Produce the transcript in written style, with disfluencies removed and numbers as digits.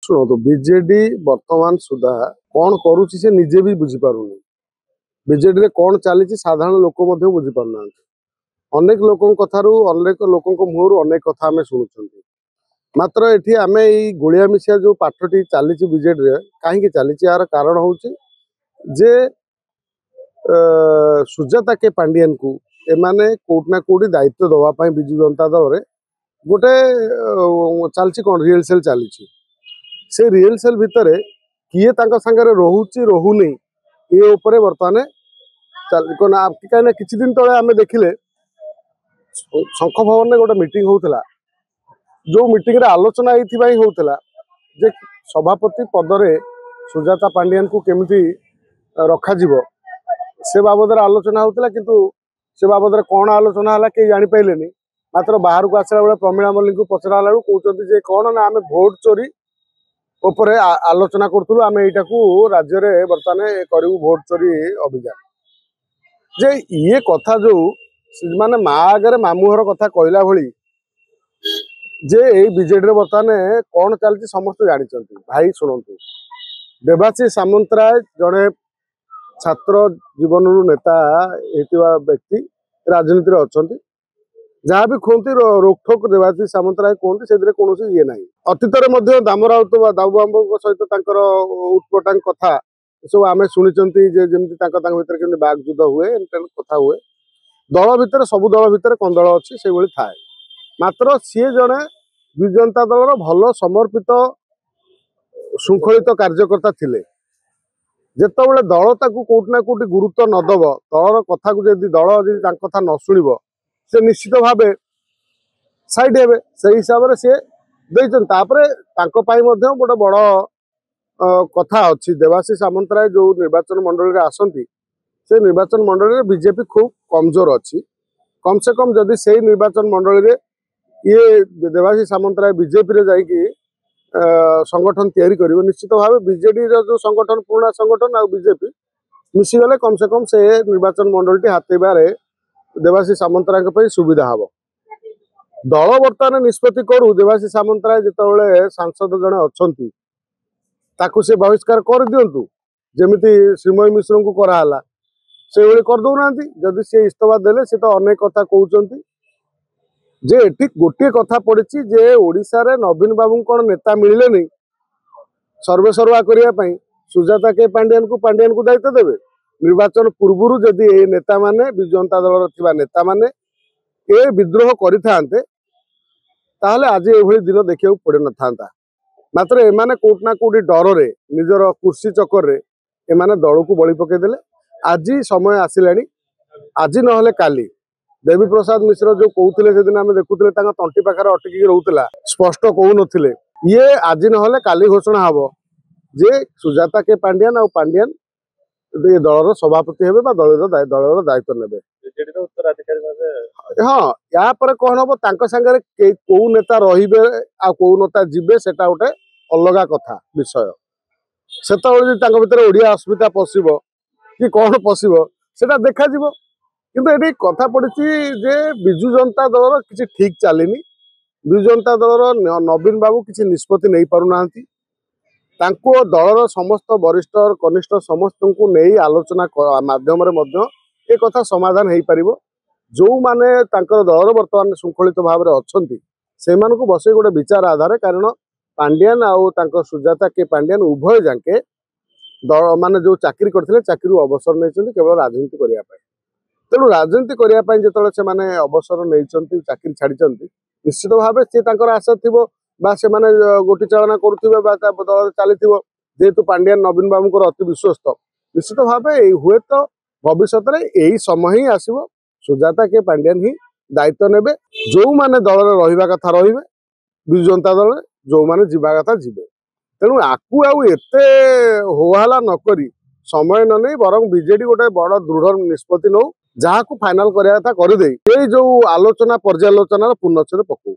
शुणु बीजेडी वर्तमान सुधा कौन करुच्ची से निजे भी बुझी पारुनी। बीजेडी रे कौन चली साधारण लोक बुझी पारना। अनेक लोकों कथारू अनेक लोकों मुहर अनेक कथा आम शुणुं। मात्र एठी आमे ई गोलिया मिसिया जो पाठटी चली बीजेडी रे कहीं चली यार कारण हूँ जे सुजाता के पांडियन को एमाने कोटना कोटी दायित्व दवापाई बिजु जनता दल रे गोटे चलची कौन रिहर्सल चली से रिहर्सल भितर किए सांगे रोचे रोनी ये उपरे बर्तमान कहीं किसी दिन तले आम देखिले शंख भवन में गोटे मीटिंग होता जो मीटिंग रे आलोचना होता जे सभापति पदरे सुजाता पांडियन को केमिति रखा जीवो से बाबद आलोचना होता किंतु से बाबद कौन आलोचना है कहीं जापारे मात्र बाहर को आसला बेले प्रमीला मल्लिक को पचरा कहते कौन ना आम भोट चोरी उपरे आलोचना करूँ आम यहाँ राज्य में बर्तमान करूँ भोट चोरी अभियान जे ये कथा जो माने माँ आगे मामुहर कथा कहला भली जे बीजेडी बर्तमान कौन चलती समस्त जानते भाई शुणु देवाशीष सामंतराय जड़े छात्र जीवन नेता व्यक्ति राजनीति में अच्छा जहाँ भी कहते रोकठोक देवाशीष सामंतराय कहते से कौन ये ना अतीत में दाम राउत दाऊबाबू सहित उटपटांग कथा सब आम शुणी जमी भर बागयुद्ध हुए कथा हुए दल भितर सब दल भितर कंदल अच्छी से थाए मात्र सी जड़े विजु जनता दल भल समर्पित श्रृंखलित कार्यकर्ता थिले जितेबाला दल ताकू कोटना कोटी गुरुत्व नदब दलर कथा को जब दल कथा न शुणव से निश्चित भाव साइड हे से हिसाब से गोटे बड़ कथा अच्छी देवाशीष सामंतराय जो निर्वाचन मंडल में आसती से निर्वाचन मंडल में बीजेपी खूब कमजोर अच्छी कम से कम जदि से निर्वाचन मंडल में ये देवाशीष सामंतराय बीजेपी जाकि संगठन तैयारी करिवो निश्चित भाव बीजेडी जो संगठन पुराना संगठन आ बीजेपी मिसीगले कम से कम से निर्वाचन मंडल टी हाथेबारे देवाशीष सामंतराय सुविधा हम दल बर्तमान निष्पत्ति करू देवाशीष सामंतराय जिते सांसद जड़े अच्छा से बहिष्कार कर दिंतु जमी श्रीमयी मिश्र को कराला से करदौना जदि सी इस्तफा देले से तो अनेक कथा कहते जे एठी गोटे कथा पड़ी जे ओडिशा रे नवीन बाबू कौन नेता मिले नहीं सर्वे सर्वा करने सुजाता के पांडियन को दायित्व देवे निर्वाचन पूर्व जदि ये नेता माने विजु जनता दल थिबा नेता माने ए विद्रोह करिथांते ताहले आज ये दिन देखा पड़ न था मात्र एमाने कोटना कोटी डर रे निजर कुर्सी चक्कर रे एमाने दल को बलि पकईदेले आज समय आसिला आज नहले काली देवी प्रसाद मिश्र जो कहते से दिन आम देखुले तंटी पाखे अटकी रोला स्पष्ट कहून ये आज नहले काली घोषणा हम जे सुजाता के पांडियन और पांडियन ये दलर सभापति हे दलर दायित्व ने हाँ या कौन हम सांगे कौ नेता रे आ कौ नेता जीवे से गोटे अलग कथा विषय से भर ओडिया अस्मिता पशिब कि कौन पशिब से देखा किंतु ये कथा पड़ी जे विजु जनता दल किसी ठीक चलनी विजु जनता दल नवीन बाबू किसी निष्पत्ति नहीं पारना दलर समस्त वरिष्ठ कनिष्ठ समस्त को नहीं आलोचना माध्यम ये कथा समाधान हो पार जो माने दलर बर्तमान श्रृंखलित भाव में अच्छा से बस गोटे विचार आधार कारण पांडियन आउ सुजाता के पांडियन उभय जाके दल माने जो चाकरी करते चाकरी अवसर नहीं केवल राजनीति करने तेणु राजनीति करने जो से अवसर नहीं चाकरी छाड़ी निश्चित भाव से आशा थी से गोटी चालना करुवे दल चली जेहेतु पांडियन नवीन बाबू अति विश्वस्त निश्चित भाव हुए तो भविष्य में यही समय ही आसो सुजाता के पांडियन ही दायित्व ने जो मैंने दल रहा कथा रे विजु जनता दल जो मैंने जीवा कथा जीवे तेणु आकू आते होहला नक समय न नहीं बरं बीजेडी गोटे बड़ दृढ़ निष्पत्ति नौ जहाँ को फाइनाल करवा था करदे जो आलोचना पर्यालोचना पूर्णच्छेद पकऊ।